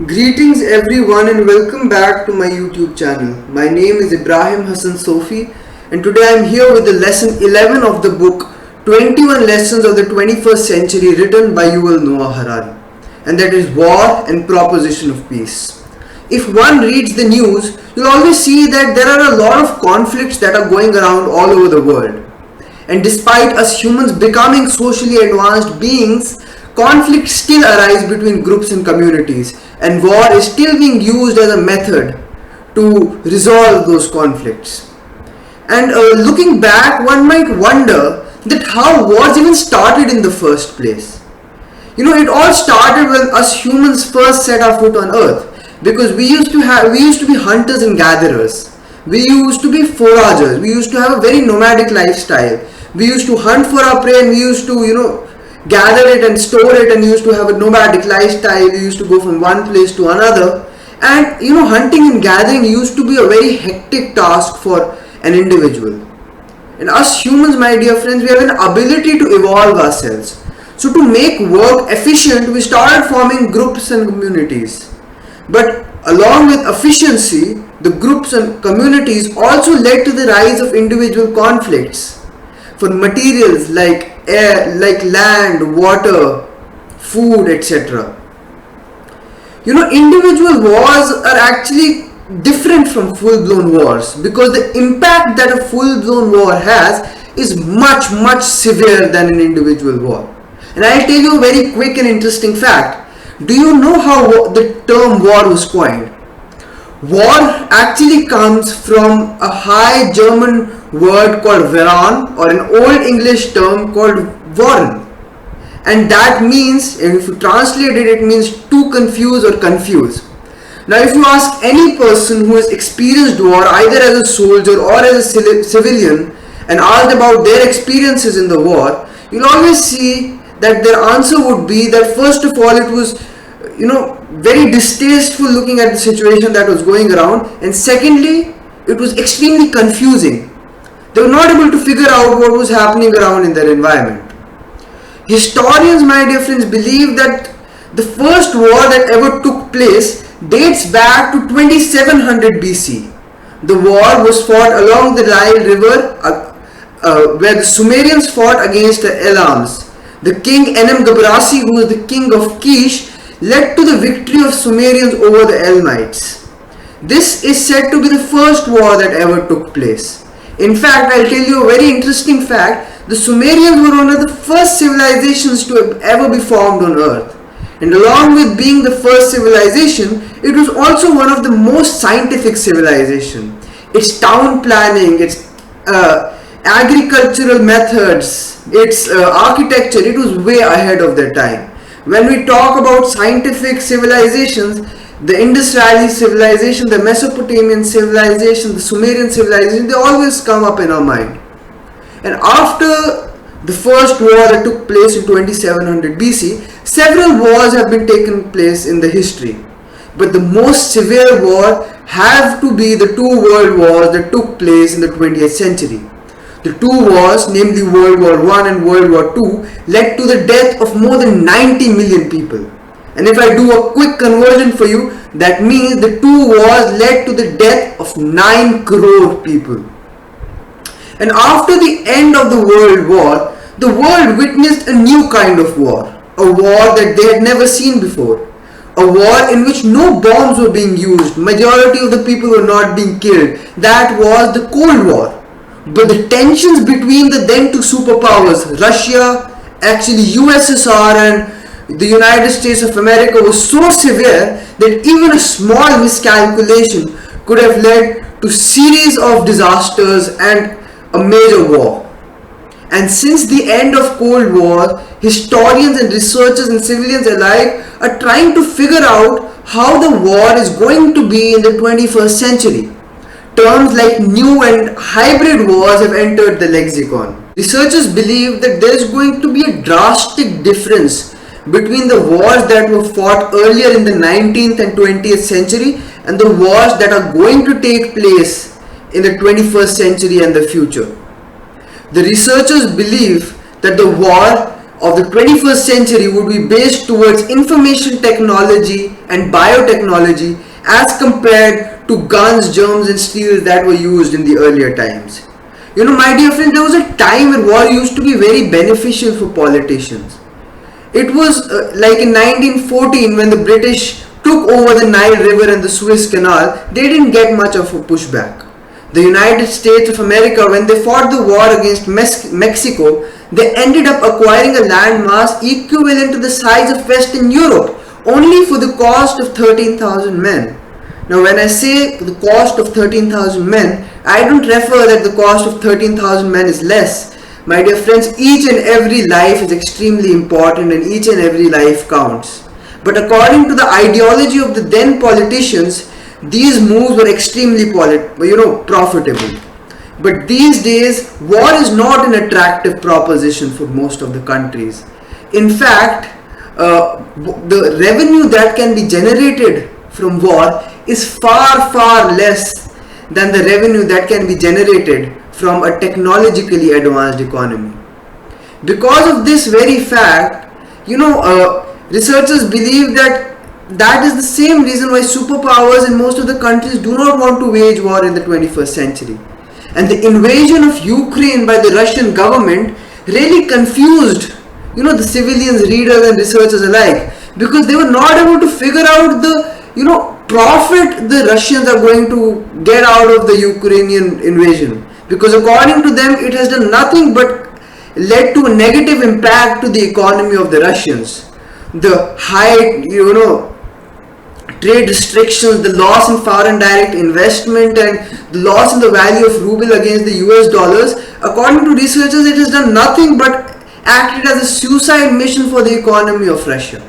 Greetings everyone and welcome back to my YouTube channel. My name is Ibrahim Hassan Sofi and today I am here with the lesson 11 of the book 21 Lessons of the 21st Century written by Yuval Noah Harari, and that is War and Proposition of Peace. If one reads the news, you'll always see that there are a lot of conflicts that are going around all over the world. And despite us humans becoming socially advanced beings, conflicts still arise between groups and communities, and war is still being used as a method to resolve those conflicts. And looking back, one might wonder that how wars even started in the first place. It all started when us humans first set our foot on Earth, because we used to be hunters and gatherers. We used to be foragers. We used to have a very nomadic lifestyle. We used to hunt for our prey, and we used to gather it and store it, and used to have a nomadic lifestyle. We used to go from one place to another, and hunting and gathering used to be a very hectic task for an individual. And us humans, my dear friends, we have an ability to evolve ourselves. So to make work efficient, we started forming groups and communities. But along with efficiency, the groups and communities also led to the rise of individual conflicts for materials like air, like land, water, food, etc. Individual wars are actually different from full-blown wars, because the impact that a full-blown war has is much, much severe than an individual war. And I'll tell you a very quick and interesting fact. Do you know how the term war was coined? War actually comes from a High German word called Veran, or an Old English term called Warren. And that means, and if you translate it, it means to confuse or confuse. Now if you ask any person who has experienced war either as a soldier or as a civilian and asked about their experiences in the war, you'll always see that their answer would be that first of all it was very distasteful looking at the situation that was going around, and secondly it was extremely confusing. They were not able to figure out what was happening around in their environment. Historians, my dear friends, believe that the first war that ever took place dates back to 2700 BC. The war was fought along the Nile River where the Sumerians fought against the Elams. The king Enam-Gabrasi, who was the king of Kish, led to the victory of Sumerians over the Elamites. This is said to be the first war that ever took place. In fact, I'll tell you a very interesting fact. The Sumerians were one of the first civilizations to ever be formed on Earth. And along with being the first civilization, it was also one of the most scientific civilization. Its town planning, its agricultural methods, its architecture, it was way ahead of their time. When we talk about scientific civilizations, the Indus Valley civilization, the Mesopotamian civilization, the Sumerian civilization, they always come up in our mind. And after the first war that took place in 2700 BC, several wars have been taken place in the history. But the most severe war have to be the two world wars that took place in the 20th century. The two wars, namely World War I and World War II, led to the death of more than 90 million people. And if I do a quick conversion for you, that means the two wars led to the death of 9 crore people. And after the end of the World War, the world witnessed a new kind of war. A war that they had never seen before. A war in which no bombs were being used. Majority of the people were not being killed. That was the Cold War. But the tensions between the then two superpowers, Russia, actually USSR and the United States of America, was so severe that even a small miscalculation could have led to series of disasters and a major war. And since the end of Cold War, historians and researchers and civilians alike are trying to figure out how the war is going to be in the 21st century. Terms like new and hybrid wars have entered the lexicon. Researchers believe that there is going to be a drastic difference between the wars that were fought earlier in the 19th and 20th century and the wars that are going to take place in the 21st century and the future. The researchers believe that the war of the 21st century would be based towards information technology and biotechnology as compared to guns, germs and steels that were used in the earlier times. My dear friends, there was a time when war used to be very beneficial for politicians. It was like in 1914 when the British took over the Nile River and the Suez Canal, they didn't get much of a pushback. The United States of America, when they fought the war against Mexico, they ended up acquiring a landmass equivalent to the size of Western Europe, only for the cost of 13,000 men. Now when I say the cost of 13,000 men, I don't refer that the cost of 13,000 men is less. My dear friends, each and every life is extremely important and each and every life counts. But according to the ideology of the then politicians, these moves were extremely profitable. But these days, war is not an attractive proposition for most of the countries. In fact, the revenue that can be generated from war is far, far less than the revenue that can be generated from a technologically advanced economy. Because of this very fact, researchers believe that is the same reason why superpowers in most of the countries do not want to wage war in the 21st century. And the invasion of Ukraine by the Russian government really confused, the civilians, readers and researchers alike, because they were not able to figure out the, profit the Russians are going to get out of the Ukrainian invasion. Because according to them, it has done nothing but led to a negative impact to the economy of the Russians. The high, trade restrictions, the loss in foreign direct investment and the loss in the value of ruble against the US dollars, according to researchers, it has done nothing but acted as a suicide mission for the economy of Russia.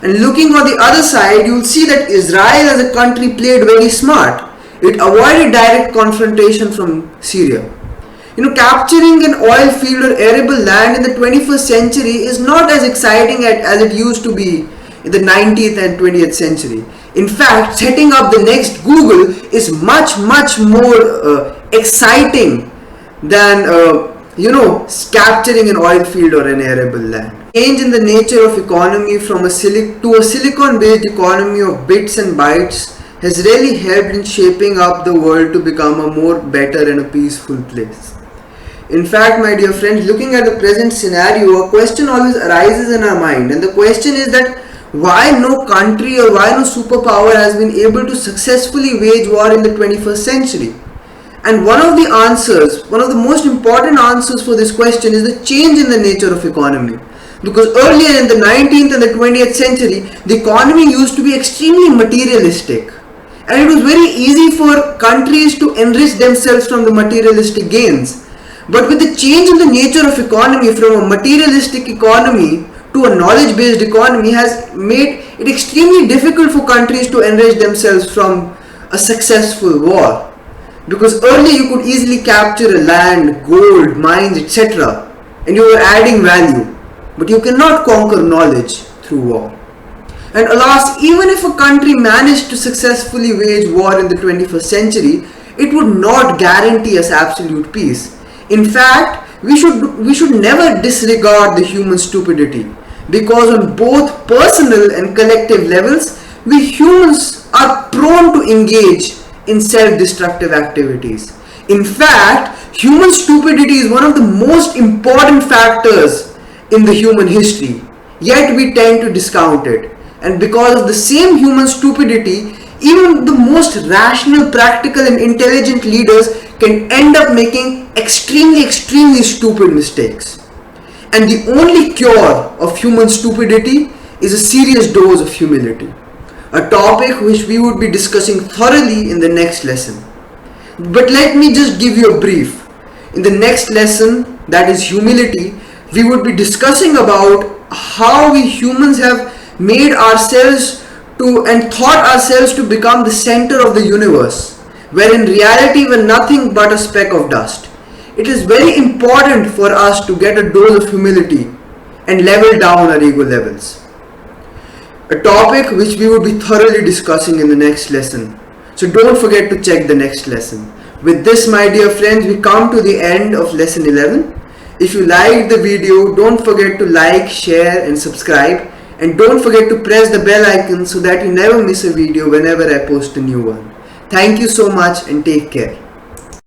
And looking on the other side, you will see that Israel as a country played very smart. It avoided direct confrontation from Syria. Capturing an oil field or arable land in the 21st century is not as exciting as it used to be in the 19th and 20th century. In fact, setting up the next Google is much, much more exciting than, capturing an oil field or an arable land. Change in the nature of economy from a silicon-based economy of bits and bytes has really helped in shaping up the world to become a more better and a peaceful place. In fact, my dear friends, looking at the present scenario, a question always arises in our mind, and the question is that why no country or why no superpower has been able to successfully wage war in the 21st century? And one of the most important answers for this question is the change in the nature of economy. Because earlier in the 19th and the 20th century, the economy used to be extremely materialistic. And it was very easy for countries to enrich themselves from the materialistic gains. But with the change in the nature of economy from a materialistic economy to a knowledge-based economy has made it extremely difficult for countries to enrich themselves from a successful war. Because earlier you could easily capture a land, gold, mines, etc. and you were adding value. But you cannot conquer knowledge through war. And alas, even if a country managed to successfully wage war in the 21st century, it would not guarantee us absolute peace. In fact, we should never disregard the human stupidity, because on both personal and collective levels, we humans are prone to engage in self-destructive activities. In fact, human stupidity is one of the most important factors in the human history, yet we tend to discount it. And because of the same human stupidity, even the most rational, practical and intelligent leaders can end up making extremely stupid mistakes. And the only cure of human stupidity is a serious dose of humility, a topic which we would be discussing thoroughly in the next lesson. But let me just give you a brief. In the next lesson, that is humility, we would be discussing about how we humans have made ourselves to and thought ourselves to become the center of the universe, where in reality we're nothing but a speck of dust. It is very important for us to get a dose of humility and level down our ego levels. A topic which we would be thoroughly discussing in the next lesson. So don't forget to check the next lesson. With this, my dear friends, we come to the end of lesson 11. If you liked the video, don't forget to like, share and subscribe, and don't forget to press the bell icon so that you never miss a video whenever I post a new one. Thank you so much and take care.